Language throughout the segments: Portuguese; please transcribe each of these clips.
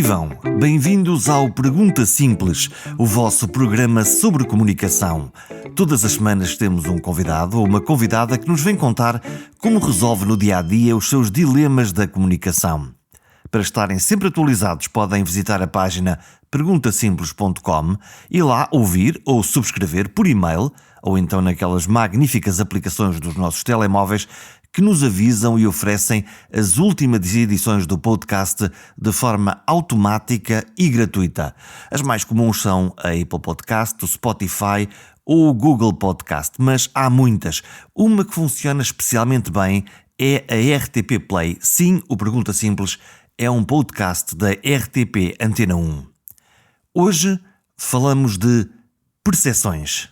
Vivam! Bem-vindos ao Pergunta Simples, o vosso programa sobre comunicação. Todas as semanas temos um convidado ou uma convidada que nos vem contar como resolve no dia-a-dia os seus dilemas da comunicação. Para estarem sempre atualizados, podem visitar a página perguntasimples.com e lá ouvir ou subscrever por e-mail ou então naquelas magníficas aplicações dos nossos telemóveis que nos avisam e oferecem as últimas edições do podcast de forma automática e gratuita. As mais comuns são a Apple Podcast, o Spotify ou o Google Podcast, mas há muitas. Uma que funciona especialmente bem é a RTP Play. Sim, o Pergunta Simples é um podcast da RTP Antena 1. Hoje falamos de percepções.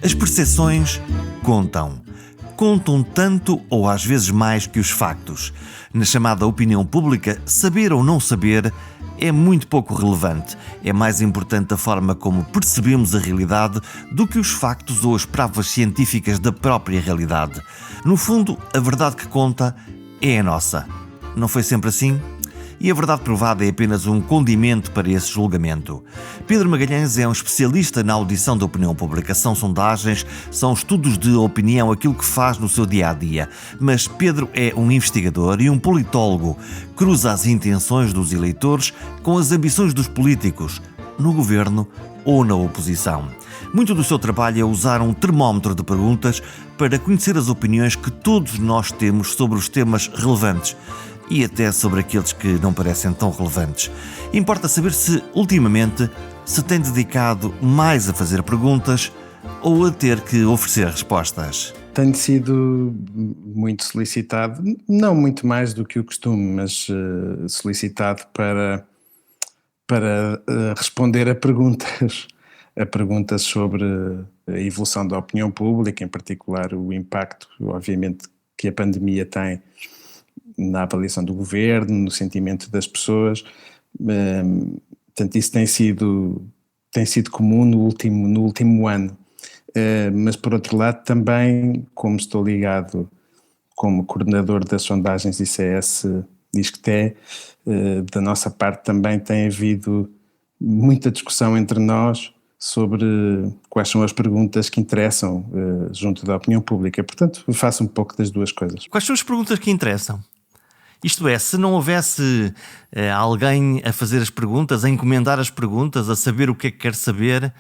As percepções contam. Contam tanto ou às vezes mais que os factos. Na chamada opinião pública, saber ou não saber é muito pouco relevante. É mais importante a forma como percebemos a realidade do que os factos ou as provas científicas da própria realidade. No fundo, a verdade que conta é a nossa. Não foi sempre assim? E a verdade provada é apenas um condimento para esse julgamento. Pedro Magalhães é um especialista na audição da opinião pública. São sondagens, são estudos de opinião, aquilo que faz no seu dia-a-dia. Mas Pedro é um investigador e um politólogo. Cruza as intenções dos eleitores com as ambições dos políticos, no governo ou na oposição. Muito do seu trabalho é usar um termómetro de perguntas para conhecer as opiniões que todos nós temos sobre os temas relevantes e até sobre aqueles que não parecem tão relevantes. Importa saber se, ultimamente, se tem dedicado mais a fazer perguntas ou a ter que oferecer respostas. Tenho sido muito solicitado, não muito mais do que o costume, mas solicitado para responder a perguntas sobre a evolução da opinião pública, em particular o impacto, obviamente, que a pandemia tem na avaliação do governo, no sentimento das pessoas. Portanto, isso tem sido comum no último ano. Mas, por outro lado, também, como estou ligado como coordenador das sondagens ICS-DISCTE, da nossa parte também tem havido muita discussão entre nós sobre quais são as perguntas que interessam junto da opinião pública. Portanto, faço um pouco das duas coisas. Quais são as perguntas que interessam? Isto é, se não houvesse alguém a fazer as perguntas, a encomendar as perguntas, a saber o que é que quer saber,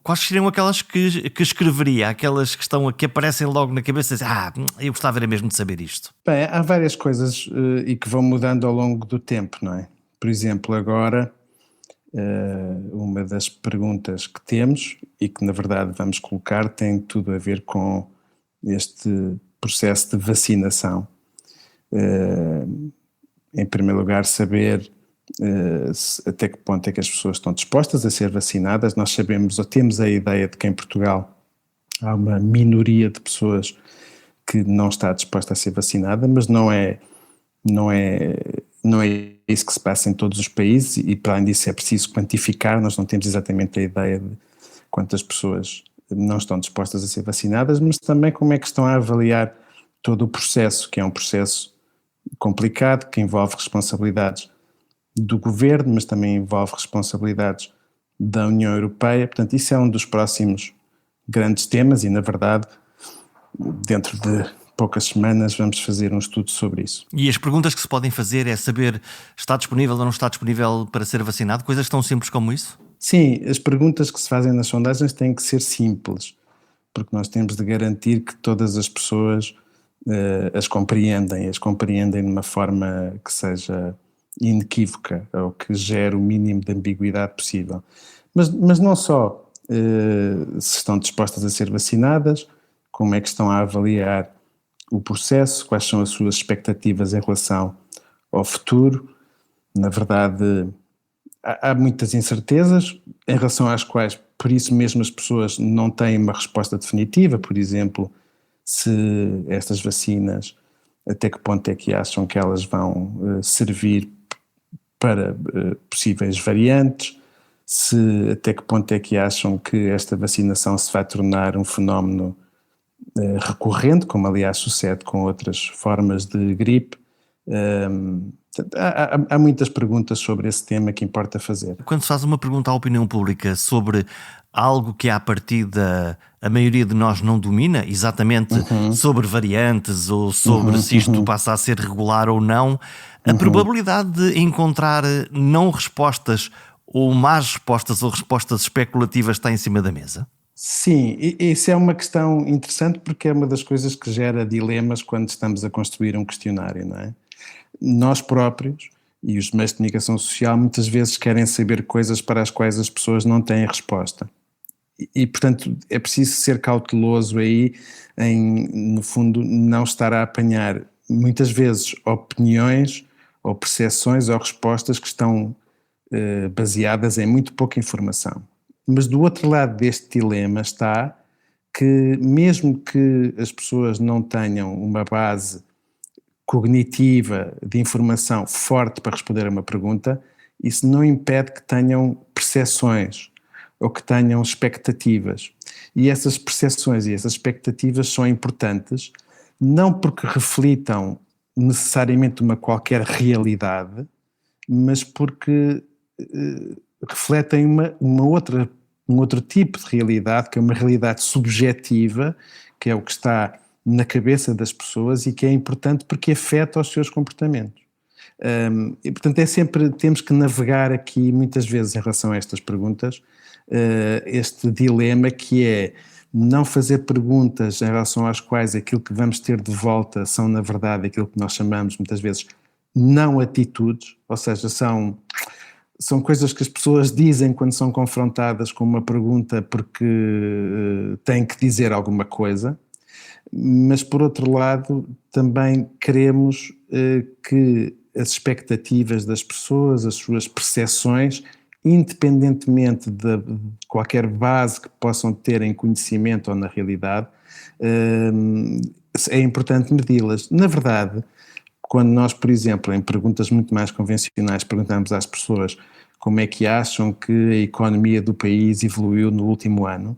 quais seriam aquelas que escreveria, aquelas que aparecem logo na cabeça e dizem, eu gostava era mesmo de saber isto? Bem, há várias coisas e que vão mudando ao longo do tempo, não é? Por exemplo, agora, uma das perguntas que temos e que na verdade vamos colocar tem tudo a ver com este processo de vacinação. Em primeiro lugar, saber até que ponto é que as pessoas estão dispostas a ser vacinadas. Nós sabemos ou temos a ideia de que em Portugal há uma minoria de pessoas que não está disposta a ser vacinada, mas não é isso que se passa em todos os países e para além disso é preciso quantificar. Nós não temos exatamente a ideia de quantas pessoas não estão dispostas a ser vacinadas, mas também como é que estão a avaliar todo o processo, que é um processo complicado, que envolve responsabilidades do governo, mas também envolve responsabilidades da União Europeia. Portanto, isso é um dos próximos grandes temas e, na verdade, dentro de poucas semanas vamos fazer um estudo sobre isso. E as perguntas que se podem fazer é saber está disponível ou não está disponível para ser vacinado? Coisas tão simples como isso? Sim, as perguntas que se fazem nas sondagens têm que ser simples, porque nós temos de garantir que todas as pessoas as compreendem de uma forma que seja inequívoca ou que gere o mínimo de ambiguidade possível. Mas não só se estão dispostas a ser vacinadas, como é que estão a avaliar o processo, quais são as suas expectativas em relação ao futuro. Na verdade, há muitas incertezas em relação às quais, por isso mesmo, as pessoas não têm uma resposta definitiva. Por exemplo, se estas vacinas, até que ponto é que acham que elas vão servir para possíveis variantes, até que ponto é que acham que esta vacinação se vai tornar um fenómeno recorrente, como aliás sucede com outras formas de gripe. Há muitas perguntas sobre esse tema que importa fazer. Quando se faz uma pergunta à opinião pública sobre algo que à partida a maioria de nós não domina, exatamente sobre variantes ou sobre se isto passa a ser regular ou não, a probabilidade de encontrar não respostas ou más respostas ou respostas especulativas está em cima da mesa? Sim, isso é uma questão interessante porque é uma das coisas que gera dilemas quando estamos a construir um questionário, não é? Nós próprios e os meios de comunicação social muitas vezes querem saber coisas para as quais as pessoas não têm resposta. Portanto, é preciso ser cauteloso aí em, no fundo, não estar a apanhar muitas vezes opiniões ou percepções ou respostas que estão baseadas em muito pouca informação. Mas do outro lado deste dilema está que mesmo que as pessoas não tenham uma base cognitiva de informação forte para responder a uma pergunta, isso não impede que tenham percepções ou que tenham expectativas. E essas percepções e essas expectativas são importantes, não porque reflitam necessariamente uma qualquer realidade, mas porque refletem um outro tipo de realidade, que é uma realidade subjetiva, que é o que está na cabeça das pessoas e que é importante porque afeta os seus comportamentos. E portanto temos que navegar aqui muitas vezes em relação a estas perguntas, este dilema que é não fazer perguntas em relação às quais aquilo que vamos ter de volta são na verdade aquilo que nós chamamos muitas vezes não atitudes, ou seja, são coisas que as pessoas dizem quando são confrontadas com uma pergunta porque têm que dizer alguma coisa, mas por outro lado também queremos que as expectativas das pessoas, as suas percepções, independentemente de qualquer base que possam ter em conhecimento ou na realidade, é importante medi-las. Na verdade, quando nós, por exemplo, em perguntas muito mais convencionais, perguntamos às pessoas como é que acham que a economia do país evoluiu no último ano,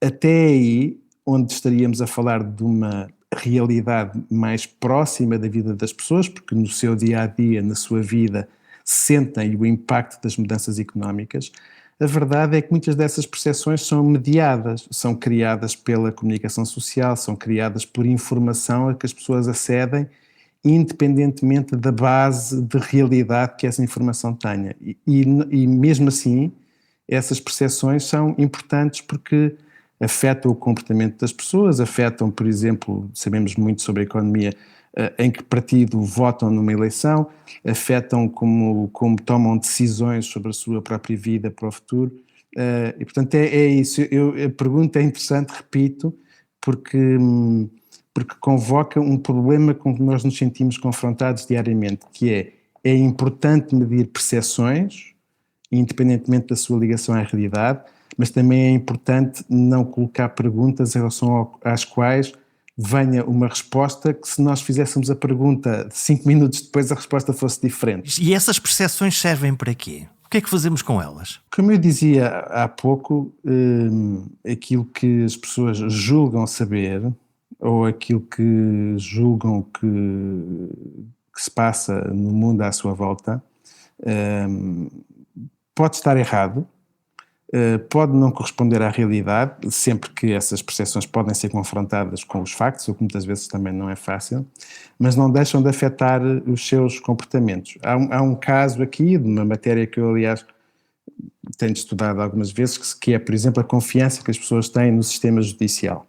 até aí, onde estaríamos a falar de uma realidade mais próxima da vida das pessoas, porque no seu dia-a-dia, na sua vida, sentem o impacto das mudanças económicas, a verdade é que muitas dessas percepções são mediadas, são criadas pela comunicação social, são criadas por informação a que as pessoas acedem, independentemente da base de realidade que essa informação tenha. E mesmo assim, essas percepções são importantes porque afetam o comportamento das pessoas, afetam, por exemplo, sabemos muito sobre a economia, em que partido votam numa eleição, afetam como tomam decisões sobre a sua própria vida para o futuro. E portanto é isso. A pergunta é interessante, repito, porque convoca um problema com que nós nos sentimos confrontados diariamente, que é importante medir percepções, independentemente da sua ligação à realidade, mas também é importante não colocar perguntas em relação às quais venha uma resposta que, se nós fizéssemos a pergunta 5 minutos depois, a resposta fosse diferente. E essas percepções servem para quê? O que é que fazemos com elas? Como eu dizia há pouco, aquilo que as pessoas julgam saber, ou aquilo que julgam que se passa no mundo à sua volta, pode estar errado, pode não corresponder à realidade, sempre que essas percepções podem ser confrontadas com os factos, o que muitas vezes também não é fácil, mas não deixam de afetar os seus comportamentos. Há um caso aqui, de uma matéria que eu, aliás, tenho estudado algumas vezes, que é, por exemplo, a confiança que as pessoas têm no sistema judicial,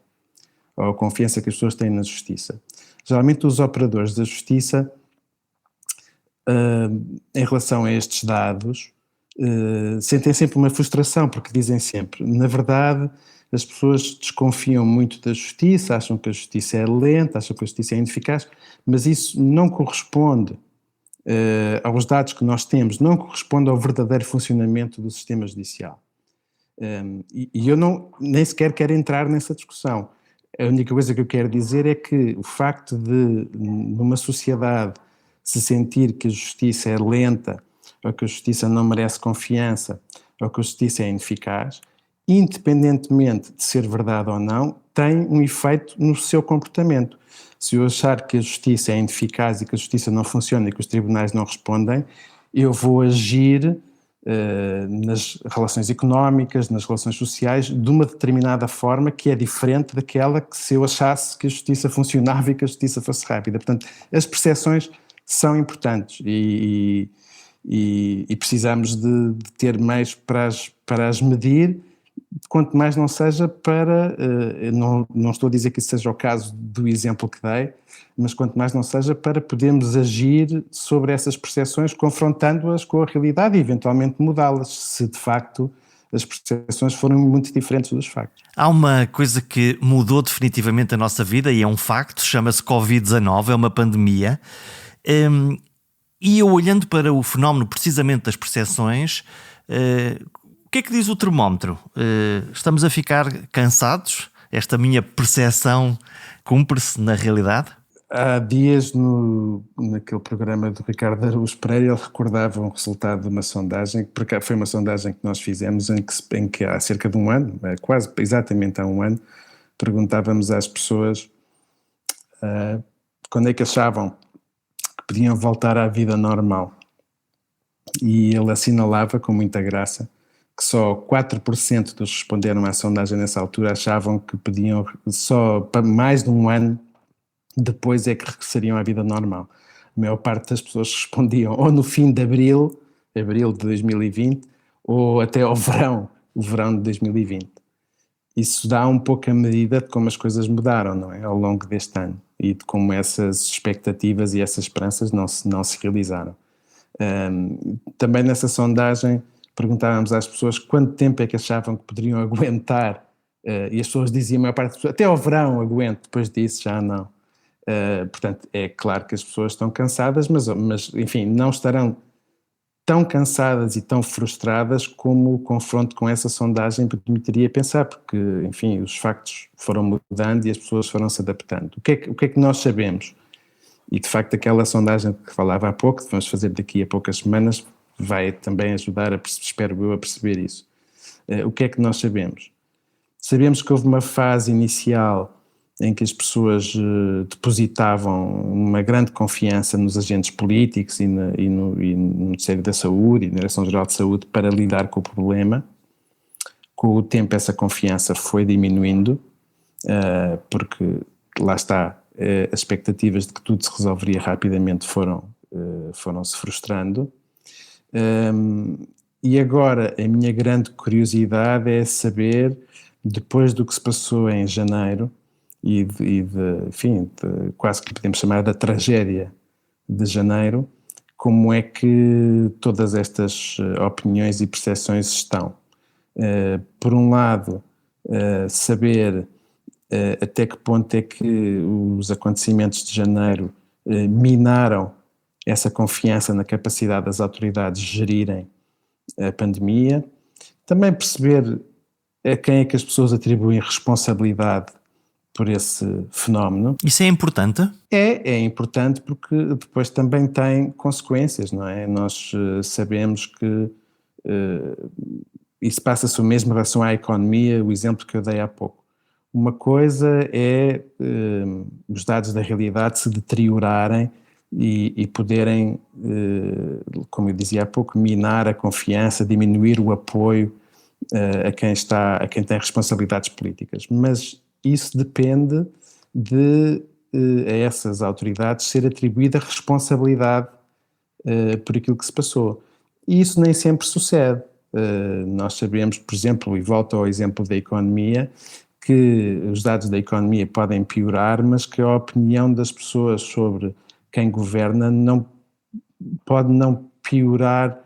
ou a confiança que as pessoas têm na justiça. Geralmente os operadores da justiça, em relação a estes dados, sentem sempre uma frustração, porque dizem sempre, na verdade, as pessoas desconfiam muito da justiça, acham que a justiça é lenta, acham que a justiça é ineficaz, mas isso não corresponde aos dados que nós temos, não corresponde ao verdadeiro funcionamento do sistema judicial. E eu nem sequer quero entrar nessa discussão. A única coisa que eu quero dizer é que o facto de, numa sociedade, se sentir que a justiça é lenta ou que a justiça não merece confiança, ou que a justiça é ineficaz, independentemente de ser verdade ou não, tem um efeito no seu comportamento. Se eu achar que a justiça é ineficaz e que a justiça não funciona e que os tribunais não respondem, eu vou agir nas relações económicas, nas relações sociais, de uma determinada forma que é diferente daquela que se eu achasse que a justiça funcionava e que a justiça fosse rápida. Portanto, as percepções são importantes e precisamos de ter meios para as medir, quanto mais não seja para, não estou a dizer que isso seja o caso do exemplo que dei, mas quanto mais não seja para podermos agir sobre essas percepções, confrontando-as com a realidade e eventualmente mudá-las, se de facto as percepções foram muito diferentes dos factos. Há uma coisa que mudou definitivamente a nossa vida e é um facto, chama-se Covid-19, é uma pandemia. E eu, olhando para o fenómeno precisamente das percepções, o que é que diz o termómetro? Estamos a ficar cansados? Esta minha percepção cumpre-se na realidade? Há dias, naquele programa do Ricardo Araújo Pereira, ele recordava um resultado de uma sondagem, porque foi uma sondagem que nós fizemos em que há cerca de um ano, quase exatamente há um ano, perguntávamos às pessoas quando é que achavam que podiam voltar à vida normal. E ele assinalava com muita graça que só 4% dos que responderam à sondagem nessa altura achavam que podiam, só para mais de um ano depois é que regressariam à vida normal. A maior parte das pessoas respondiam ou no fim de abril de 2020, ou até ao verão, o verão de 2020. Isso dá um pouco a medida de como as coisas mudaram, não é? Ao longo deste ano, e de como essas expectativas e essas esperanças não se realizaram. Também nessa sondagem perguntávamos às pessoas quanto tempo é que achavam que poderiam aguentar, e as pessoas diziam, a maior parte das pessoas, até ao verão aguento, depois disso já não. Portanto, é claro que as pessoas estão cansadas, mas enfim, não estarão tão cansadas e tão frustradas como o confronto com essa sondagem permitiria pensar, porque, enfim, os factos foram mudando e as pessoas foram se adaptando. O que é que nós sabemos? E, de facto, aquela sondagem que falava há pouco, que vamos fazer daqui a poucas semanas, vai também ajudar, espero eu, a perceber isso. O que é que nós sabemos? Sabemos que houve uma fase inicial em que as pessoas depositavam uma grande confiança nos agentes políticos e no Ministério da Saúde e na Direção-Geral de Saúde para lidar com o problema. Com o tempo essa confiança foi diminuindo, porque lá está, as expectativas de que tudo se resolveria rapidamente foram-se frustrando. E agora a minha grande curiosidade é saber, depois do que se passou em janeiro, enfim, quase que podemos chamar da tragédia de janeiro, como é que todas estas opiniões e percepções estão. Por um lado, saber até que ponto é que os acontecimentos de janeiro minaram essa confiança na capacidade das autoridades de gerirem a pandemia. Também perceber a quem é que as pessoas atribuem responsabilidade por esse fenómeno. Isso é importante? É importante porque depois também tem consequências, não é? Nós sabemos que isso passa-se o mesmo em relação à economia, o exemplo que eu dei há pouco. Uma coisa é os dados da realidade se deteriorarem e poderem, como eu dizia há pouco, minar a confiança, diminuir o apoio a quem tem responsabilidades políticas. Mas isso depende de a essas autoridades ser atribuída responsabilidade por aquilo que se passou. E isso nem sempre sucede. Nós sabemos, por exemplo, e volto ao exemplo da economia, que os dados da economia podem piorar, mas que a opinião das pessoas sobre quem governa pode não piorar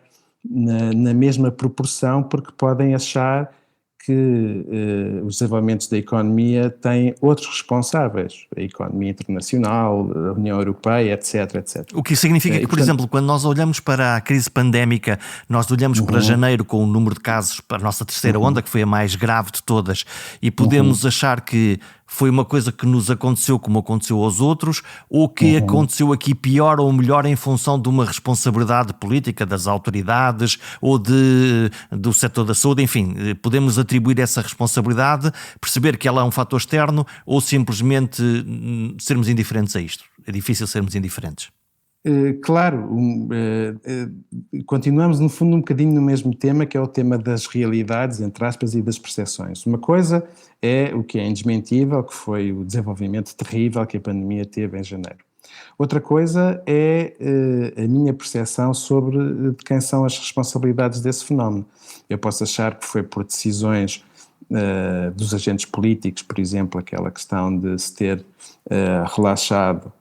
na mesma proporção, porque podem achar que os desenvolvimentos da economia têm outros responsáveis, a economia internacional, a União Europeia, etc, etc. O que significa que, por exemplo, quando nós olhamos para a crise pandémica, nós olhamos para janeiro com o número de casos para a nossa terceira onda, que foi a mais grave de todas, e podemos achar que Foi uma coisa que nos aconteceu como aconteceu aos outros, ou que aconteceu aqui pior ou melhor em função de uma responsabilidade política das autoridades ou do setor da saúde? Enfim, podemos atribuir essa responsabilidade, perceber que ela é um fator externo ou simplesmente sermos indiferentes a isto? É difícil sermos indiferentes. Claro, continuamos no fundo um bocadinho no mesmo tema, que é o tema das realidades, entre aspas, e das percepções. Uma coisa é o que é indesmentível, que foi o desenvolvimento terrível que a pandemia teve em janeiro. Outra coisa é a minha percepção sobre de quem são as responsabilidades desse fenómeno. Eu posso achar que foi por decisões dos agentes políticos, por exemplo, aquela questão de se ter relaxado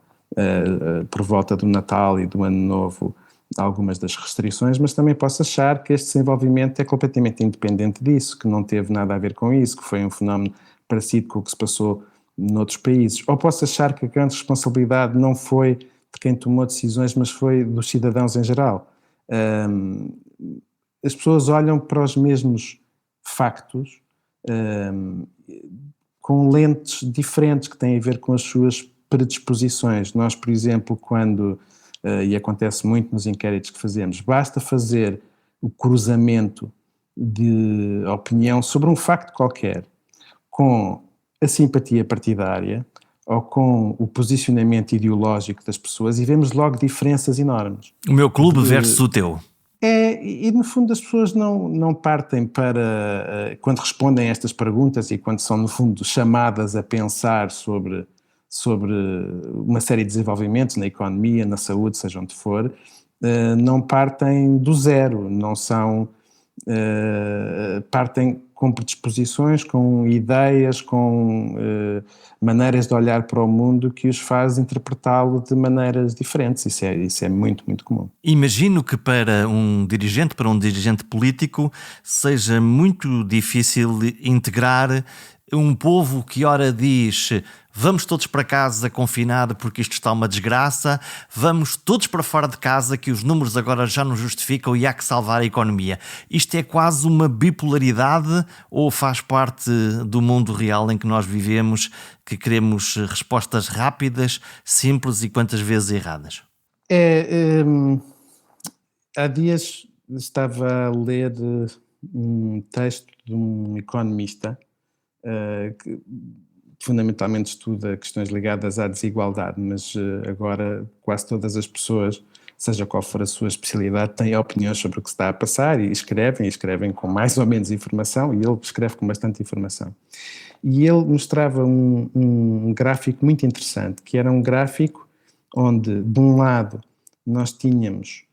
por volta do Natal e do Ano Novo algumas das restrições, mas também posso achar que este desenvolvimento é completamente independente disso, que não teve nada a ver com isso, que foi um fenómeno parecido com o que se passou noutros países. Ou posso achar que a grande responsabilidade não foi de quem tomou decisões, mas foi dos cidadãos em geral. As pessoas olham para os mesmos factos com lentes diferentes que têm a ver com as suas predisposições. Nós, por exemplo, quando, e acontece muito nos inquéritos que fazemos, basta fazer o cruzamento de opinião sobre um facto qualquer com a simpatia partidária ou com o posicionamento ideológico das pessoas e vemos logo diferenças enormes. O meu clube versus o teu. E no fundo as pessoas não partem para, quando respondem a estas perguntas e quando são no fundo chamadas a pensar sobre uma série de desenvolvimentos na economia, na saúde, seja onde for, não partem do zero, não são, partem com predisposições, com ideias, com maneiras de olhar para o mundo que os faz interpretá-lo de maneiras diferentes. Isso é muito, muito comum. Imagino que para um dirigente político, seja muito difícil integrar um povo que ora diz vamos todos para casa confinar porque isto está uma desgraça, vamos todos para fora de casa que os números agora já não justificam e há que salvar a economia. Isto é quase uma bipolaridade ou faz parte do mundo real em que nós vivemos, que queremos respostas rápidas, simples e quantas vezes erradas? Há dias estava a ler um texto de um economista que fundamentalmente estuda questões ligadas à desigualdade, mas agora quase todas as pessoas, seja qual for a sua especialidade, têm opiniões sobre o que se está a passar e escrevem com mais ou menos informação, e ele escreve com bastante informação. E ele mostrava um gráfico muito interessante, que era um gráfico onde, de um lado, nós tínhamos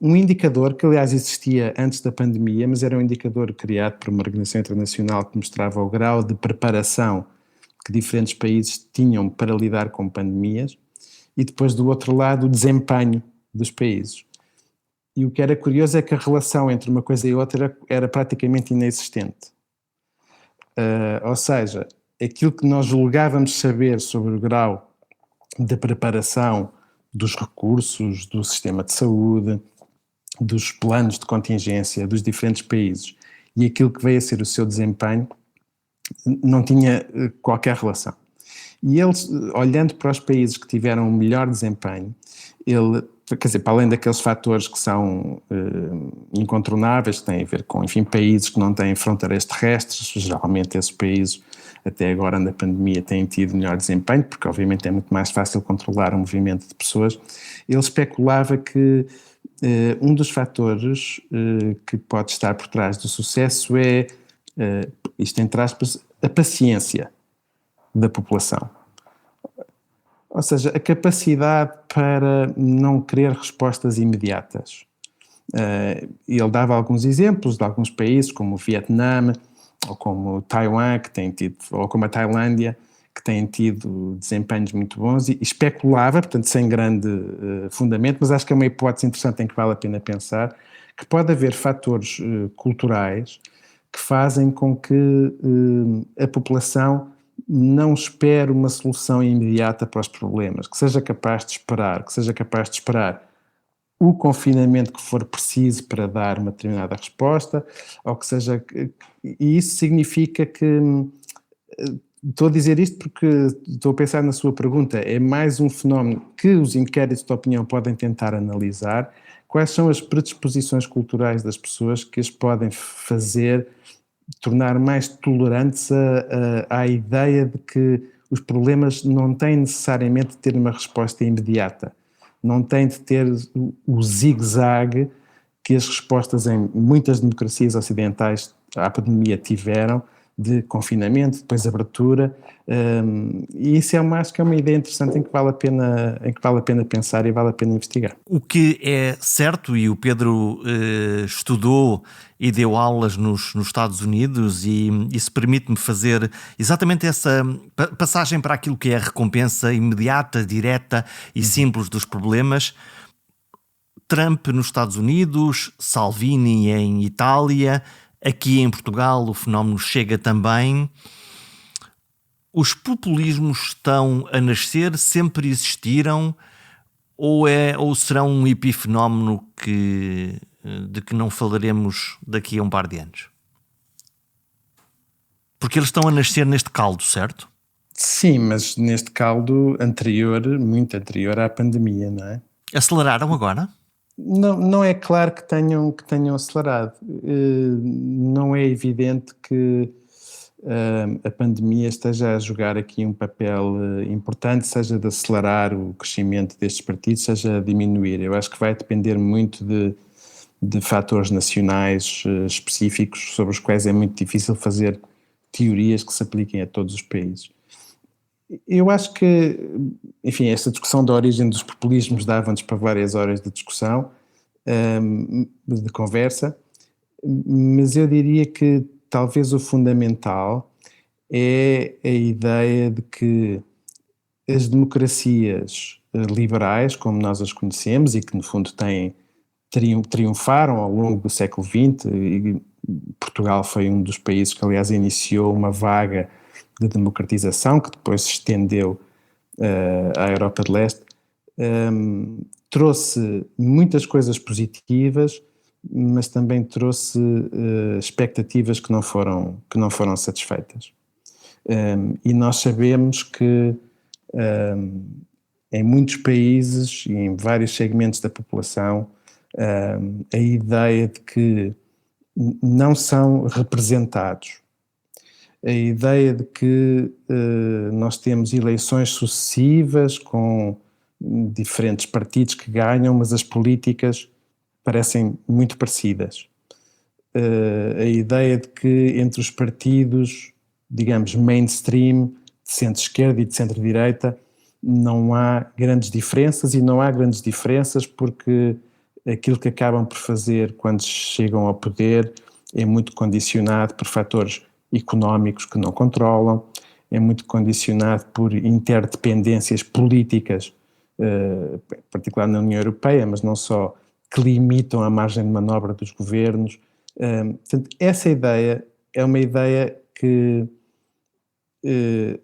um indicador que, aliás, existia antes da pandemia, mas era um indicador criado por uma organização internacional que mostrava o grau de preparação que diferentes países tinham para lidar com pandemias, e depois, do outro lado, o desempenho dos países. E o que era curioso é que a relação entre uma coisa e outra era praticamente inexistente. Ou seja, aquilo que nós julgávamos saber sobre o grau de preparação dos recursos, do sistema de saúde, dos planos de contingência dos diferentes países e aquilo que veio a ser o seu desempenho, não tinha qualquer relação. E ele, olhando para os países que tiveram um melhor desempenho, ele, quer dizer, para além daqueles fatores que são incontornáveis, que têm a ver com, enfim, países que não têm fronteiras terrestres, geralmente esses países, até agora na pandemia, têm tido melhor desempenho, porque obviamente é muito mais fácil controlar o movimento de pessoas. Ele especulava que um dos fatores que pode estar por trás do sucesso é, isto entre aspas, a paciência da população. Ou seja, a capacidade para não querer respostas imediatas. Ele dava alguns exemplos de alguns países, como o Vietnã, ou como Taiwan, que tem tido, ou como a Tailândia, que têm tido desempenhos muito bons, e especulava, portanto sem grande fundamento, mas acho que é uma hipótese interessante em que vale a pena pensar, que pode haver fatores culturais que fazem com que a população não espere uma solução imediata para os problemas, que seja capaz de esperar o confinamento que for preciso para dar uma determinada resposta, ou que seja, e isso significa que Estou a dizer isto porque estou a pensar na sua pergunta. É mais um fenómeno que os inquéritos de opinião podem tentar analisar. Quais são as predisposições culturais das pessoas que as podem fazer tornar mais tolerantes à ideia de que os problemas não têm necessariamente de ter uma resposta imediata, não têm de ter o zigue-zague que as respostas em muitas democracias ocidentais à pandemia tiveram, de confinamento, depois abertura, e isso acho que é uma ideia interessante em que vale a pena pensar e vale a pena investigar. O que é certo, e o Pedro estudou e deu aulas nos Estados Unidos, e isso permite-me fazer exatamente essa passagem para aquilo que é a recompensa imediata, direta e simples dos problemas. Trump nos Estados Unidos, Salvini em Itália, aqui em Portugal o fenómeno chega também. Os populismos estão a nascer, sempre existiram, ou serão um epifenómeno de que não falaremos daqui a um par de anos? Porque eles estão a nascer neste caldo, certo? Sim, mas neste caldo muito anterior à pandemia, não é? Aceleraram agora? Não é claro que tenham acelerado. Não é evidente que a pandemia esteja a jogar aqui um papel importante, seja de acelerar o crescimento destes partidos, seja a diminuir. Eu acho que vai depender muito de fatores nacionais específicos sobre os quais é muito difícil fazer teorias que se apliquem a todos os países. Eu acho que, enfim, esta discussão da origem dos populismos dava-nos para várias horas de discussão, de conversa, mas eu diria que talvez o fundamental é a ideia de que as liberais, como nós as conhecemos e que no fundo triunfaram ao longo do século XX, e Portugal foi um dos países que aliás iniciou uma vaga de democratização que depois se estendeu à Europa de Leste, trouxe muitas coisas positivas, mas também trouxe expectativas que não foram satisfeitas. E nós sabemos que em muitos países e em vários segmentos da população a ideia de que não são representados, a ideia de que nós temos eleições sucessivas com diferentes partidos que ganham, mas as políticas parecem muito parecidas. A ideia de que entre os partidos, digamos, mainstream, de centro-esquerda e de centro-direita, não há grandes diferenças, e não há grandes diferenças porque aquilo que acabam por fazer quando chegam ao poder é muito condicionado por fatores económicos que não controlam, é muito condicionado por interdependências políticas, particular na União Europeia, mas não só, que limitam a margem de manobra dos governos. Portanto, essa ideia é uma ideia que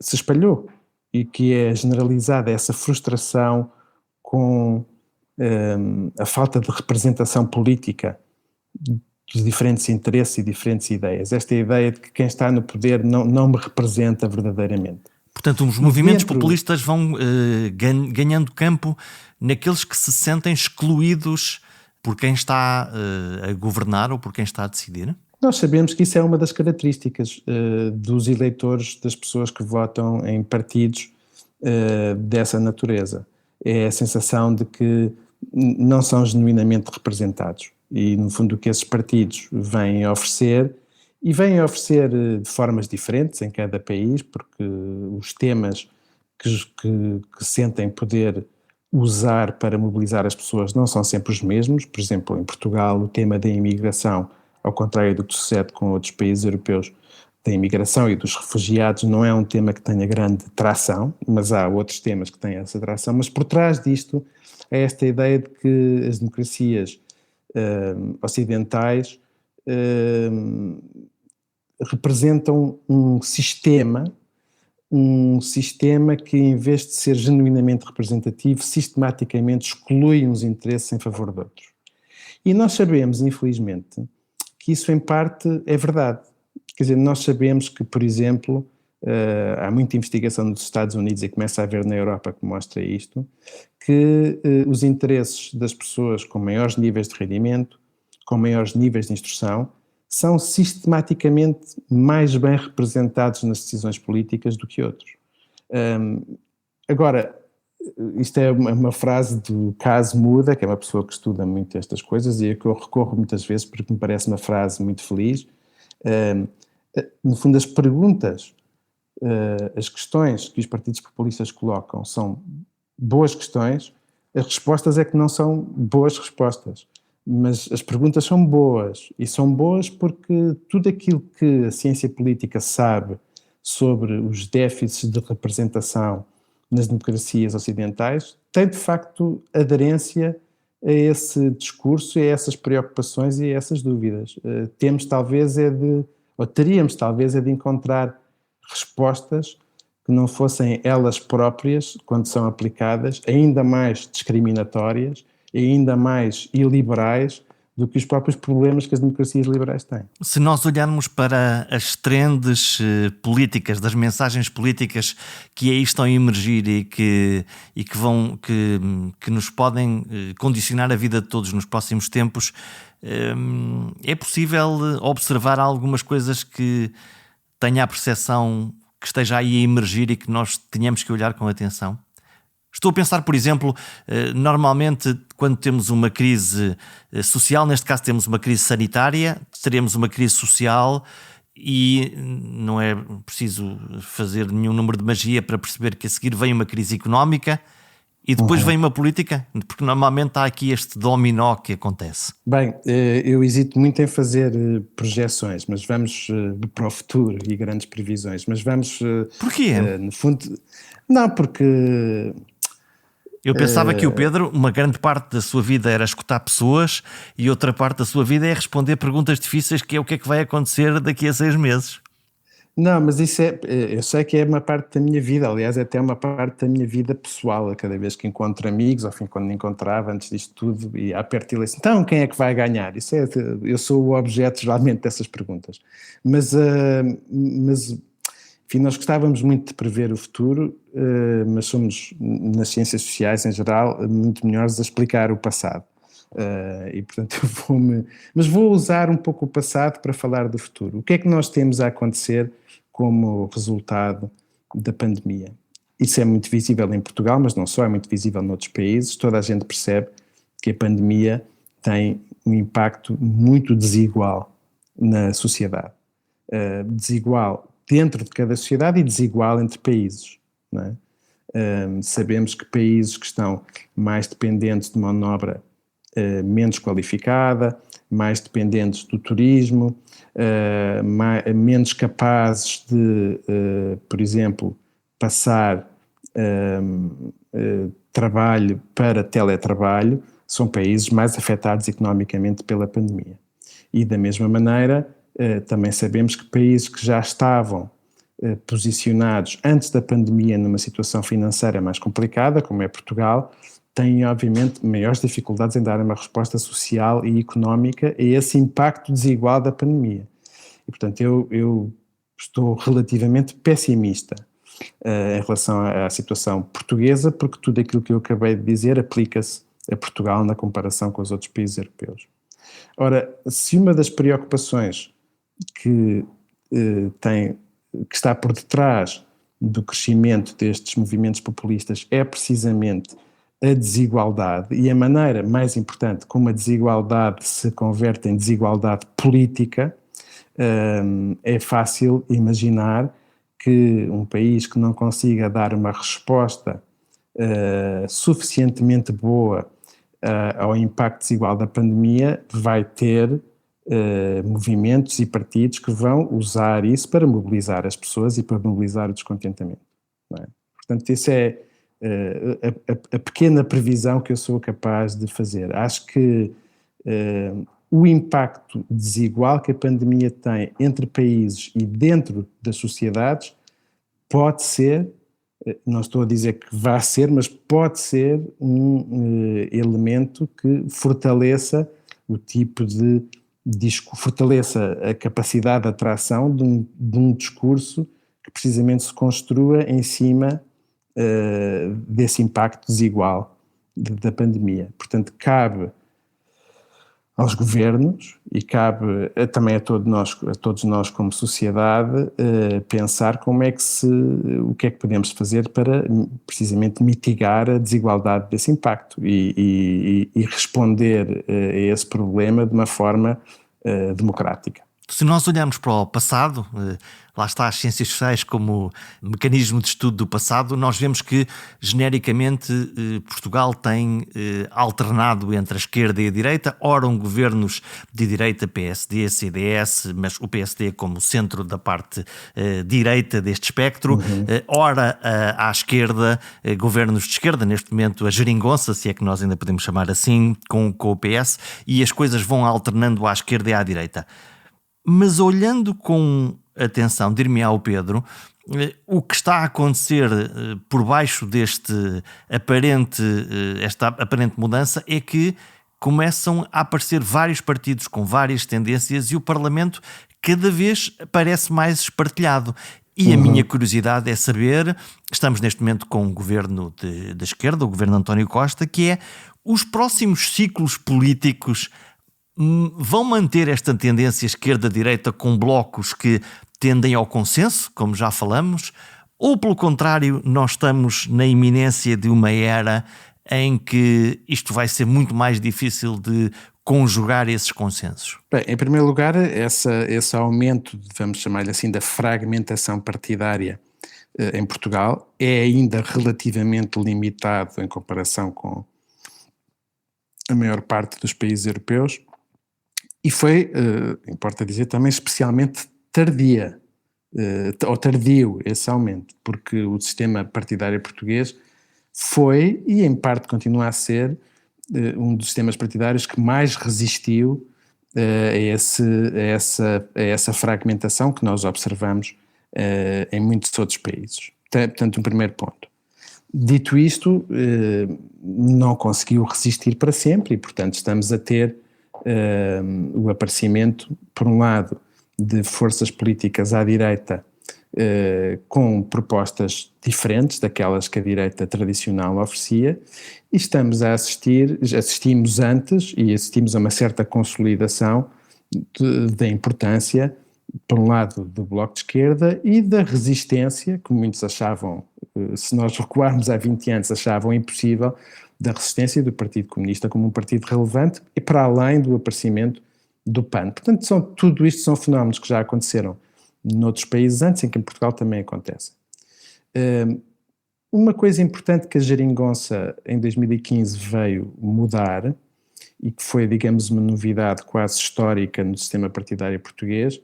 se espalhou e que é generalizada, essa frustração com a falta de representação política dos diferentes interesses e diferentes ideias. Esta ideia de que quem está no poder não me representa verdadeiramente. Portanto, os movimentos populistas vão ganhando campo naqueles que se sentem excluídos por quem está a governar ou por quem está a decidir? Nós sabemos que isso é uma das características dos eleitores, das pessoas que votam em partidos dessa natureza. É a sensação de que não são genuinamente representados. E, no fundo, o que esses partidos vêm oferecer, e vêm oferecer de formas diferentes em cada país, porque os temas que sentem poder usar para mobilizar as pessoas não são sempre os mesmos. Por exemplo, em Portugal, o tema da imigração, ao contrário do que sucede com outros países europeus, da imigração e dos refugiados, não é um tema que tenha grande tração, mas há outros temas que têm essa tração. Mas por trás disto é esta ideia de que as democracias ocidentais representam um sistema que, em vez de ser genuinamente representativo, sistematicamente exclui uns interesses em favor de outros. E nós sabemos, infelizmente, que isso em parte é verdade. Quer dizer, nós sabemos que, por exemplo, há muita investigação nos Estados Unidos e começa a haver na Europa que mostra isto, que os interesses das pessoas com maiores níveis de rendimento, com maiores níveis de instrução, são sistematicamente mais bem representados nas decisões políticas do que outros. Agora, isto é uma frase do Cas Mudde, que é uma pessoa que estuda muito estas coisas e a que eu recorro muitas vezes porque me parece uma frase muito feliz. No fundo, as perguntas, as questões que os partidos populistas colocam são boas questões, as respostas é que não são boas respostas. Mas as perguntas são boas, e são boas porque tudo aquilo que a ciência política sabe sobre os déficits de representação nas democracias ocidentais tem de facto aderência a esse discurso, a essas preocupações e a essas dúvidas. Teríamos talvez de encontrar respostas que não fossem elas próprias, quando são aplicadas, ainda mais discriminatórias e ainda mais iliberais do que os próprios problemas que as democracias liberais têm. Se nós olharmos para as trends políticas, das mensagens políticas que aí estão a emergir e que nos podem condicionar a vida de todos nos próximos tempos, é possível observar algumas coisas que tenha a percepção que esteja aí a emergir e que nós tenhamos que olhar com atenção? Estou a pensar, por exemplo, normalmente quando temos uma crise social, neste caso temos uma crise sanitária, teremos uma crise social e não é preciso fazer nenhum número de magia para perceber que a seguir vem uma crise económica e depois vem uma política, porque normalmente há aqui este dominó que acontece. Bem, eu hesito muito em fazer projeções, mas vamos para o futuro e grandes previsões, mas vamos... Porquê? No fundo... Não, porque... Eu pensava que o Pedro, uma grande parte da sua vida era escutar pessoas e outra parte da sua vida é responder perguntas difíceis, que é o que vai acontecer daqui a 6 meses. Não, mas isso eu sei que é uma parte da minha vida, aliás, é até uma parte da minha vida pessoal, a cada vez que encontro amigos, ou enfim, quando me encontrava antes disto tudo, e aperto e ele assim, então quem é que vai ganhar? Eu sou o objeto geralmente dessas perguntas. Mas enfim, nós gostávamos muito de prever o futuro, mas somos, nas ciências sociais em geral, muito melhores a explicar o passado. E portanto mas vou usar um pouco o passado para falar do futuro. O que é que nós temos a acontecer como resultado da pandemia? Isso é muito visível em Portugal, mas não só, é muito visível noutros países. Toda a gente percebe que a pandemia tem um impacto muito desigual na sociedade. Desigual dentro de cada sociedade e desigual entre países, não é? Sabemos que países que estão mais dependentes de mão de obra menos qualificada, mais dependentes do turismo, menos capazes de, por exemplo, passar trabalho para teletrabalho, são países mais afetados economicamente pela pandemia. E da mesma maneira, também sabemos que países que já estavam posicionados antes da pandemia numa situação financeira mais complicada, como é Portugal, têm, obviamente, maiores dificuldades em dar uma resposta social e económica a esse impacto desigual da pandemia. E, portanto, eu estou relativamente pessimista em relação à situação portuguesa, porque tudo aquilo que eu acabei de dizer aplica-se a Portugal na comparação com os outros países europeus. Ora, se uma das preocupações que está por detrás do crescimento destes movimentos populistas é precisamente a desigualdade e a maneira mais importante como a desigualdade se converte em desigualdade política, é fácil imaginar que um país que não consiga dar uma resposta suficientemente boa ao impacto desigual da pandemia vai ter movimentos e partidos que vão usar isso para mobilizar as pessoas e para mobilizar o descontentamento, não é? Portanto, isso é a pequena previsão que eu sou capaz de fazer. Acho que o impacto desigual que a pandemia tem entre países e dentro das sociedades pode ser, não estou a dizer que vai ser, mas pode ser um elemento que fortaleça o tipo fortaleça a capacidade de atração de um discurso que precisamente se construa em cima desse impacto desigual da pandemia. Portanto, cabe aos governos e cabe também a todos nós como sociedade pensar o que é que podemos fazer para precisamente mitigar a desigualdade desse impacto e responder a esse problema de uma forma democrática. Se nós olharmos para o passado, lá está as ciências sociais como mecanismo de estudo do passado, nós vemos que, genericamente, Portugal tem alternado entre a esquerda e a direita, ora governos de direita, PSD, CDS, mas o PSD como centro da parte direita deste espectro, ora à esquerda, governos de esquerda, neste momento a geringonça, se é que nós ainda podemos chamar assim, com o PS, e as coisas vão alternando à esquerda e à direita. Mas olhando com atenção, dir-me-á o Pedro, o que está a acontecer por baixo esta aparente mudança é que começam a aparecer vários partidos com várias tendências e o Parlamento cada vez parece mais espartilhado. E a minha curiosidade é saber, estamos neste momento com um governo da esquerda, o governo António Costa, que é os próximos ciclos políticos vão manter esta tendência esquerda-direita com blocos que tendem ao consenso, como já falamos, ou pelo contrário, nós estamos na iminência de uma era em que isto vai ser muito mais difícil de conjugar esses consensos? Bem, em primeiro lugar, esse aumento, vamos chamar-lhe assim, da fragmentação partidária em Portugal é ainda relativamente limitado em comparação com a maior parte dos países europeus. E foi, importa dizer também, especialmente tardio esse aumento, porque o sistema partidário português foi, e em parte continua a ser, um dos sistemas partidários que mais resistiu a essa fragmentação que nós observamos em muitos outros países. Portanto, um primeiro ponto. Dito isto, não conseguiu resistir para sempre e, portanto, estamos a ter o aparecimento, por um lado, de forças políticas à direita com propostas diferentes daquelas que a direita tradicional oferecia, e assistimos antes e assistimos a uma certa consolidação da importância, por um lado, do Bloco de Esquerda e da resistência, que muitos achavam, se nós recuarmos há 20 anos, achavam impossível, da resistência do Partido Comunista como um partido relevante e para além do aparecimento do PAN. Portanto, tudo isto são fenómenos que já aconteceram noutros países antes, em que em Portugal também acontece. Uma coisa importante que a geringonça em 2015 veio mudar e que foi, digamos, uma novidade quase histórica no sistema partidário português,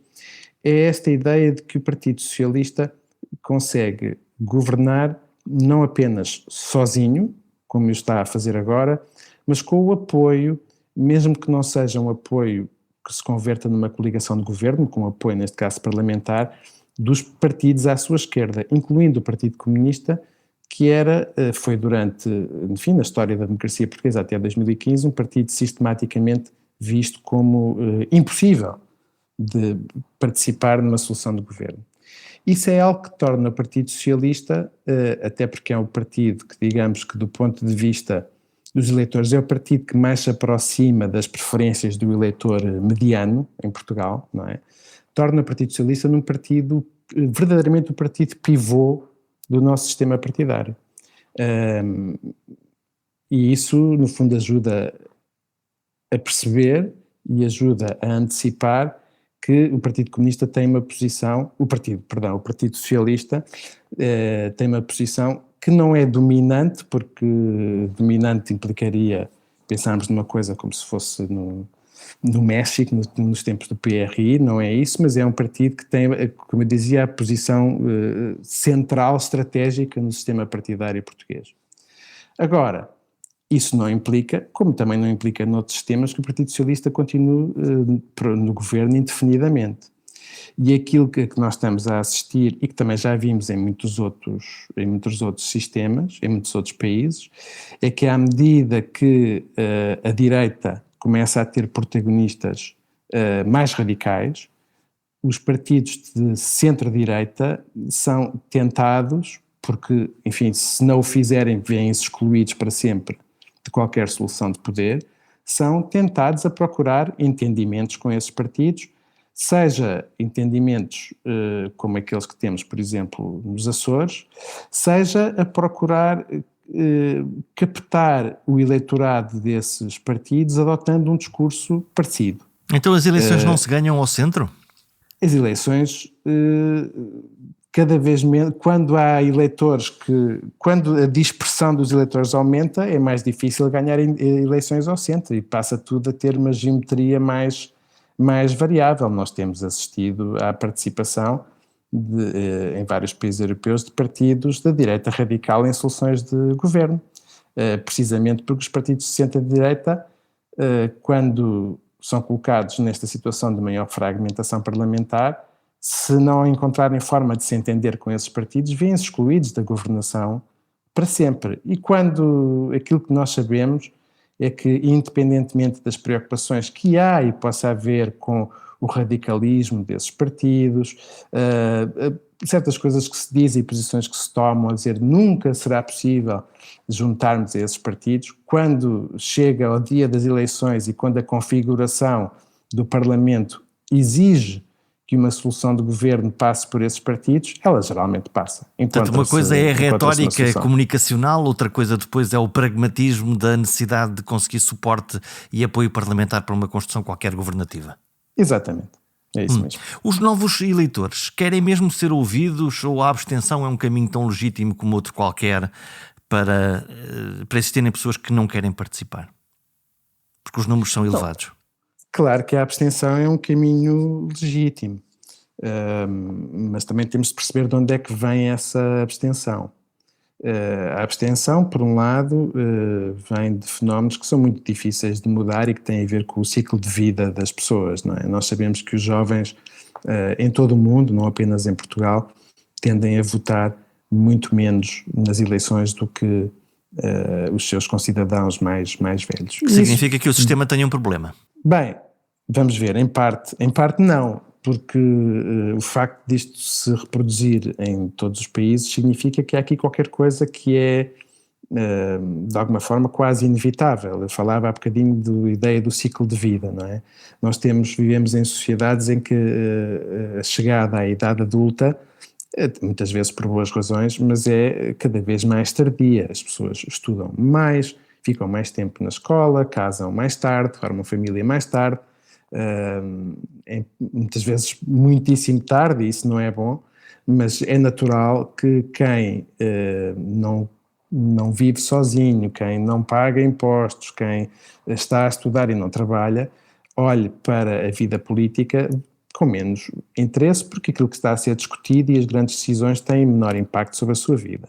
é esta ideia de que o Partido Socialista consegue governar não apenas sozinho, como está a fazer agora, mas com o apoio, mesmo que não seja um apoio que se converta numa coligação de governo, com apoio, neste caso parlamentar, dos partidos à sua esquerda, incluindo o Partido Comunista, que foi durante, enfim, na história da democracia portuguesa até 2015, um partido sistematicamente visto como impossível de participar numa solução de governo. Isso é algo que torna o Partido Socialista, até porque é um partido que, digamos que do ponto de vista dos eleitores, é o partido que mais se aproxima das preferências do eleitor mediano em Portugal, não é? Torna o Partido Socialista num partido, verdadeiramente o partido pivô do nosso sistema partidário. E isso, no fundo, ajuda a perceber e ajuda a antecipar que o Partido Comunista tem uma posição, o Partido Socialista tem uma posição que não é dominante, porque dominante implicaria pensarmos numa coisa como se fosse no México, nos tempos do PRI, não é isso, mas é um partido que tem, como eu dizia, a posição central, estratégica no sistema partidário português. Agora, isso não implica, como também não implica noutros sistemas, que o Partido Socialista continue no governo indefinidamente. E aquilo que nós estamos a assistir, e que também já vimos em muitos outros sistemas, em muitos outros países, é que à medida que a direita começa a ter protagonistas mais radicais, os partidos de centro-direita são tentados, porque, enfim, se não o fizerem, vêm-se excluídos para sempre de qualquer solução de poder, são tentados a procurar entendimentos com esses partidos, seja entendimentos como aqueles que temos, por exemplo, nos Açores, seja a procurar captar o eleitorado desses partidos adotando um discurso parecido. Então as eleições não se ganham ao centro? As eleições, cada vez menos, quando há eleitores quando a dispersão dos eleitores aumenta, é mais difícil ganhar eleições ao centro e passa tudo a ter uma geometria mais variável. Nós temos assistido à participação em vários países europeus de partidos da direita radical em soluções de governo, precisamente porque os partidos de centro-direita, quando são colocados nesta situação de maior fragmentação parlamentar, se não encontrarem forma de se entender com esses partidos, vêm-se excluídos da governação para sempre. E quando aquilo que nós sabemos é que, independentemente das preocupações que há e possa haver com o radicalismo desses partidos, certas coisas que se dizem e posições que se tomam a dizer nunca será possível juntarmos a esses partidos, quando chega ao dia das eleições e quando a configuração do Parlamento exige que uma solução de governo passe por esses partidos, ela geralmente passa. Portanto, uma coisa é a retórica comunicacional, outra coisa depois é o pragmatismo da necessidade de conseguir suporte e apoio parlamentar para uma construção qualquer governativa. Exatamente, é isso mesmo. Os novos eleitores querem mesmo ser ouvidos ou a abstenção é um caminho tão legítimo como outro qualquer para existirem pessoas que não querem participar? Porque os números são elevados. Claro que a abstenção é um caminho legítimo, mas também temos de perceber de onde é que vem essa abstenção. A abstenção, por um lado, vem de fenómenos que são muito difíceis de mudar e que têm a ver com o ciclo de vida das pessoas, não é? Nós sabemos que os jovens, em todo o mundo, não apenas em Portugal, tendem a votar muito menos nas eleições do que os seus concidadãos mais velhos. Que significa que o sistema tem um problema? Bem, vamos ver, em parte não, porque o facto disto se reproduzir em todos os países significa que há aqui qualquer coisa que é, de alguma forma, quase inevitável. Eu falava há bocadinho da ideia do ciclo de vida, não é? Nós vivemos em sociedades em que a chegada à idade adulta, muitas vezes por boas razões, mas é cada vez mais tardia. As pessoas estudam mais, ficam mais tempo na escola, casam mais tarde, formam família mais tarde, muitas vezes muitíssimo tarde, e isso não é bom, mas é natural que quem não vive sozinho, quem não paga impostos, quem está a estudar e não trabalha, olhe para a vida política com menos interesse, porque aquilo que está a ser discutido e as grandes decisões têm menor impacto sobre a sua vida.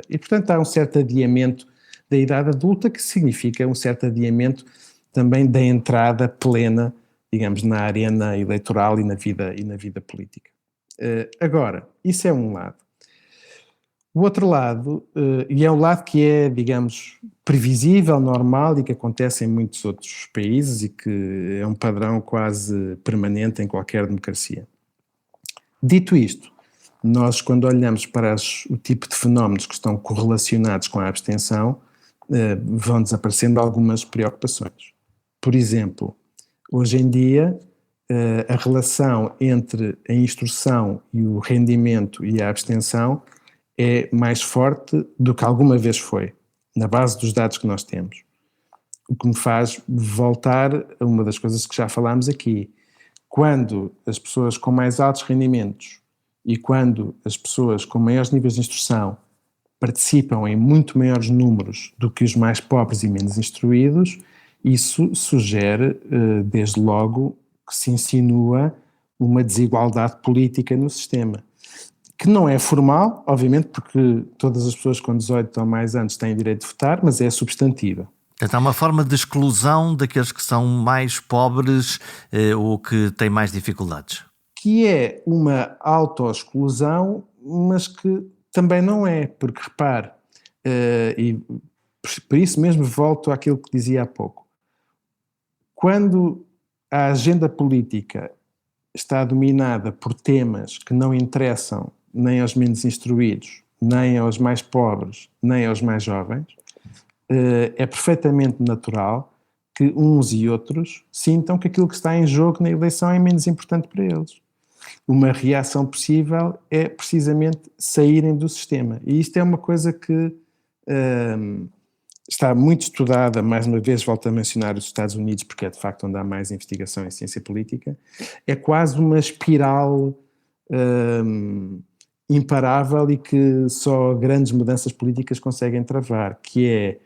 E, portanto, há um certo adiamento da idade adulta, que significa um certo adiamento também da entrada plena, digamos, na arena eleitoral e na vida política. Agora, isso é um lado. O outro lado, e é um lado que é, digamos, previsível, normal e que acontece em muitos outros países e que é um padrão quase permanente em qualquer democracia. Dito isto, nós, quando olhamos para o tipo de fenómenos que estão correlacionados com a abstenção, vão desaparecendo algumas preocupações. Por exemplo, hoje em dia, a relação entre a instrução e o rendimento e a abstenção é mais forte do que alguma vez foi, na base dos dados que nós temos. O que me faz voltar a uma das coisas que já falámos aqui. Quando as pessoas com mais altos rendimentos e quando as pessoas com maiores níveis de instrução participam em muito maiores números do que os mais pobres e menos instruídos, isso sugere, desde logo, que se insinua uma desigualdade política no sistema. Que não é formal, obviamente, porque todas as pessoas com 18 ou mais anos têm direito de votar, mas é substantiva. Então há uma forma de exclusão daqueles que são mais pobres ou que têm mais dificuldades. Que é uma autoexclusão, mas que também não é, porque repare, e por isso mesmo volto àquilo que dizia há pouco. Quando a agenda política está dominada por temas que não interessam nem aos menos instruídos, nem aos mais pobres, nem aos mais jovens, é perfeitamente natural que uns e outros sintam que aquilo que está em jogo na eleição é menos importante para eles. Uma reação possível é precisamente saírem do sistema. E isto é uma coisa que está muito estudada, mais uma vez volto a mencionar os Estados Unidos, porque é de facto onde há mais investigação em ciência política. É quase uma espiral imparável e que só grandes mudanças políticas conseguem travar, que é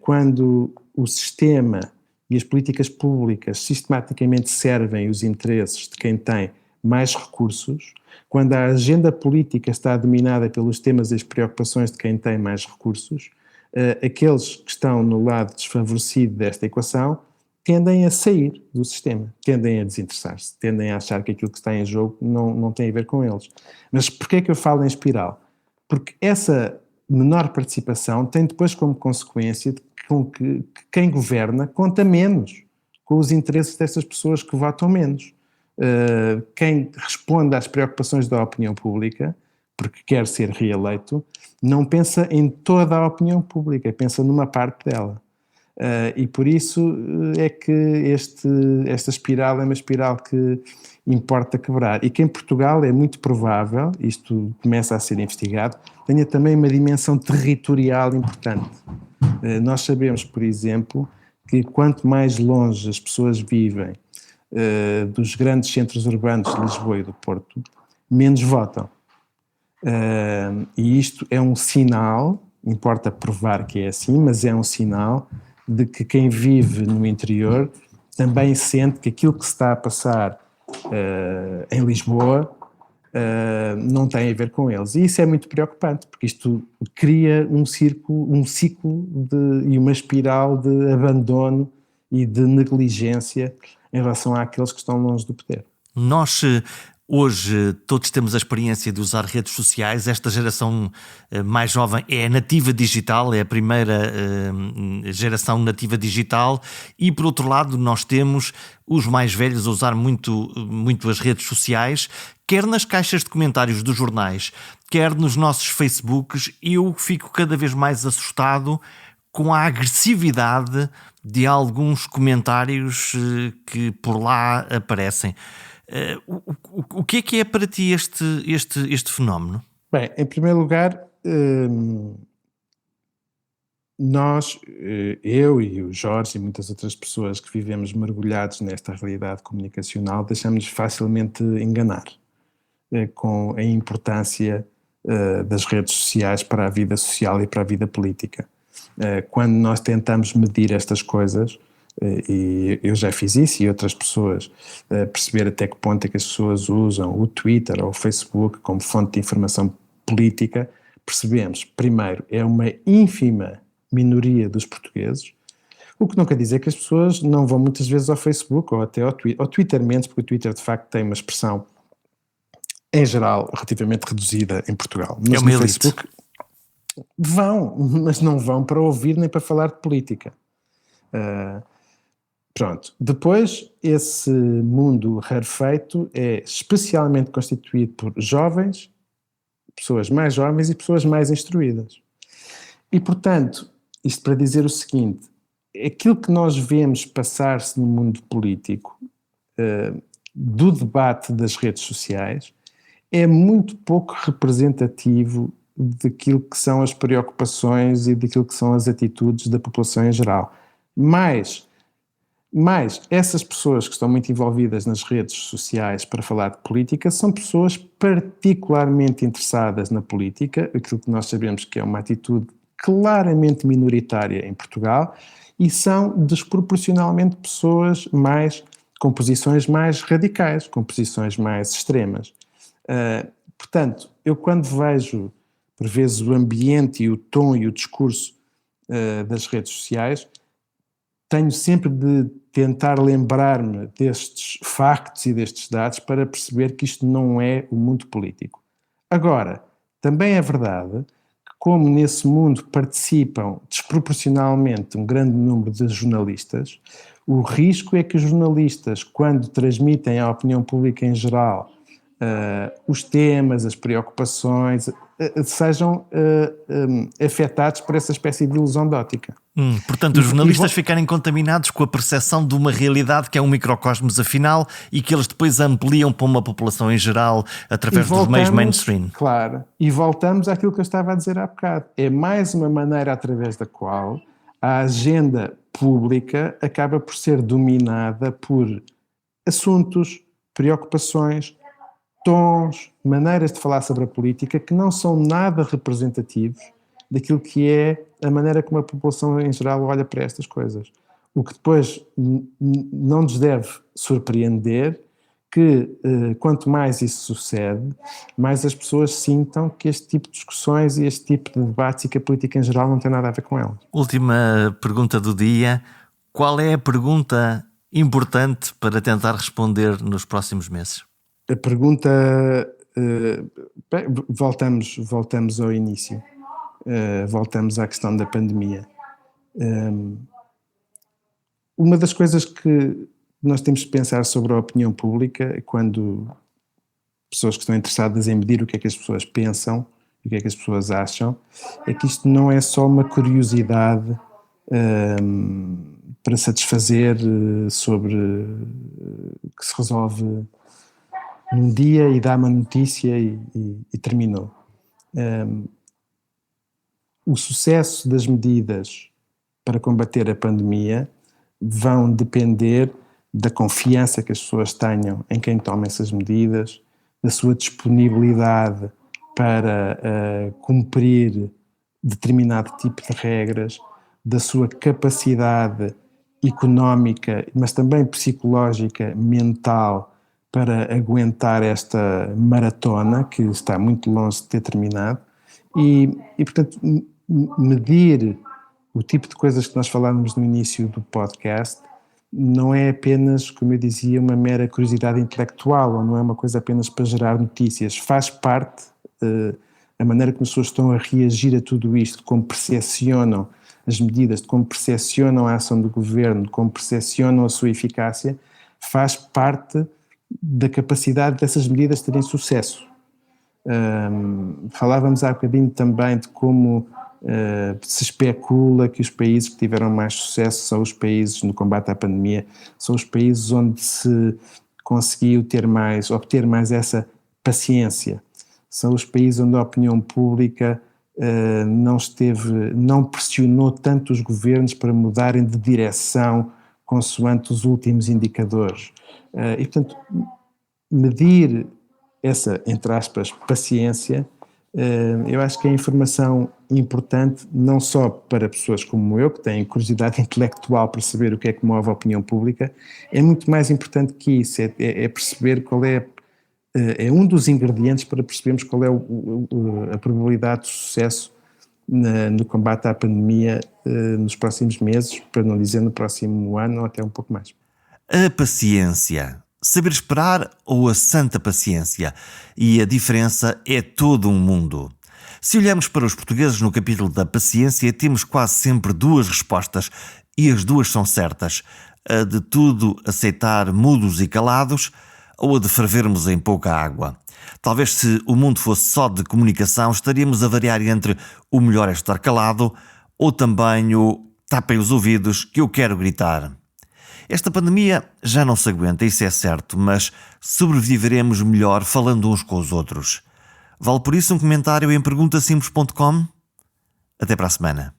quando o sistema e as políticas públicas sistematicamente servem os interesses de quem tem mais recursos, quando a agenda política está dominada pelos temas e as preocupações de quem tem mais recursos, aqueles que estão no lado desfavorecido desta equação tendem a sair do sistema, tendem a desinteressar-se, tendem a achar que aquilo que está em jogo não tem a ver com eles. Mas porquê é que eu falo em espiral? Porque essa menor participação tem depois como consequência que quem governa conta menos com os interesses dessas pessoas que votam menos. Quem responde às preocupações da opinião pública, porque quer ser reeleito, não pensa em toda a opinião pública, pensa numa parte dela. E por isso é que esta espiral é uma espiral que importa quebrar. E que em Portugal é muito provável, isto começa a ser investigado, tenha também uma dimensão territorial importante. Nós sabemos, por exemplo, que quanto mais longe as pessoas vivem dos grandes centros urbanos de Lisboa e do Porto, menos votam. E isto é um sinal, importa provar que é assim, mas é um sinal de que quem vive no interior também sente que aquilo que se está a passar em Lisboa não tem a ver com eles. E isso é muito preocupante, porque isto cria um ciclo e uma espiral de abandono e de negligência em relação àqueles que estão longe do poder. Nós hoje todos temos a experiência de usar redes sociais. Esta geração mais jovem é nativa digital, é a primeira geração nativa digital, e por outro lado nós temos os mais velhos a usar muito as redes sociais, quer nas caixas de comentários dos jornais, quer nos nossos Facebooks. Eu fico cada vez mais assustado com a agressividade de alguns comentários que por lá aparecem. O que é para ti este fenómeno? Bem, em primeiro lugar, nós, eu e o Jorge e muitas outras pessoas que vivemos mergulhados nesta realidade comunicacional, deixamos-nos facilmente enganar com a importância das redes sociais para a vida social e para a vida política. Quando nós tentamos medir estas coisas, e eu já fiz isso e outras pessoas, perceber até que ponto é que as pessoas usam o Twitter ou o Facebook como fonte de informação política, percebemos, primeiro, é uma ínfima minoria dos portugueses, o que não quer dizer que as pessoas não vão muitas vezes ao Facebook ou até ao Twitter menos, porque o Twitter de facto tem uma expressão, em geral, relativamente reduzida em Portugal. Mas no Facebook vão, mas não vão para ouvir nem para falar de política. Pronto. Depois, esse mundo rarefeito é especialmente constituído por jovens, pessoas mais jovens e pessoas mais instruídas. E, portanto, isto para dizer o seguinte, aquilo que nós vemos passar-se no mundo político, do debate das redes sociais, é muito pouco representativo daquilo que são as preocupações e daquilo que são as atitudes da população em geral. Mas essas pessoas que estão muito envolvidas nas redes sociais para falar de política são pessoas particularmente interessadas na política, aquilo que nós sabemos que é uma atitude claramente minoritária em Portugal, e são desproporcionalmente pessoas com posições mais radicais, com posições mais extremas. Portanto, eu quando vejo, por vezes, o ambiente e o tom e o discurso das redes sociais, tenho sempre de tentar lembrar-me destes factos e destes dados para perceber que isto não é o mundo político. Agora, também é verdade que como nesse mundo participam desproporcionalmente um grande número de jornalistas, o risco é que os jornalistas, quando transmitem à opinião pública em geral os temas, as preocupações, sejam afetados por essa espécie de ilusão de ótica. Portanto, os jornalistas ficarem contaminados com a percepção de uma realidade que é um microcosmos afinal e que eles depois ampliam para uma população em geral através dos meios mainstream. Claro, e voltamos àquilo que eu estava a dizer há bocado. É mais uma maneira através da qual a agenda pública acaba por ser dominada por assuntos, preocupações, tons, maneiras de falar sobre a política que não são nada representativos daquilo que é a maneira como a população em geral olha para estas coisas. O que depois não nos deve surpreender que quanto mais isso sucede, mais as pessoas sintam que este tipo de discussões e este tipo de debates e que a política em geral não tem nada a ver com elas. Última pergunta do dia. Qual é a pergunta importante para tentar responder nos próximos meses? A pergunta... voltamos ao início. Voltamos à questão da pandemia. Uma das coisas que nós temos que pensar sobre a opinião pública, quando pessoas que estão interessadas em medir o que é que as pessoas pensam, o que é que as pessoas acham, é que isto não é só uma curiosidade para satisfazer sobre que se resolve num dia e dá uma notícia e terminou. O sucesso das medidas para combater a pandemia vão depender da confiança que as pessoas tenham em quem toma essas medidas, da sua disponibilidade para cumprir determinado tipo de regras, da sua capacidade económica, mas também psicológica, mental, para aguentar esta maratona que está muito longe de ter terminado e portanto, medir o tipo de coisas que nós falávamos no início do podcast não é apenas, como eu dizia, uma mera curiosidade intelectual, ou não é uma coisa apenas para gerar notícias. Faz parte a maneira como as pessoas estão a reagir a tudo isto, de como percepcionam as medidas, de como percepcionam a ação do governo, de como percepcionam a sua eficácia, faz parte da capacidade dessas medidas terem sucesso. Falávamos há bocadinho também de como se especula que os países que tiveram mais sucesso são os países no combate à pandemia, são os países onde se conseguiu obter mais essa paciência, são os países onde a opinião pública não pressionou tanto os governos para mudarem de direção consoante os últimos indicadores. E, portanto, medir essa, entre aspas, paciência, eu acho que é informação importante não só para pessoas como eu, que têm curiosidade intelectual para saber o que é que move a opinião pública, é muito mais importante que isso, é perceber qual é um dos ingredientes para percebermos qual é a probabilidade de sucesso no combate à pandemia nos próximos meses, para não dizer no próximo ano ou até um pouco mais. A paciência. Saber esperar ou a santa paciência? E a diferença é todo um mundo. Se olharmos para os portugueses no capítulo da paciência, temos quase sempre duas respostas e as duas são certas. A de tudo aceitar mudos e calados ou a de fervermos em pouca água. Talvez se o mundo fosse só de comunicação, estaríamos a variar entre o melhor é estar calado ou também o tapem os ouvidos que eu quero gritar. Esta pandemia já não se aguenta, isso é certo, mas sobreviveremos melhor falando uns com os outros. Vale por isso um comentário em perguntasimples.com? Até para a semana.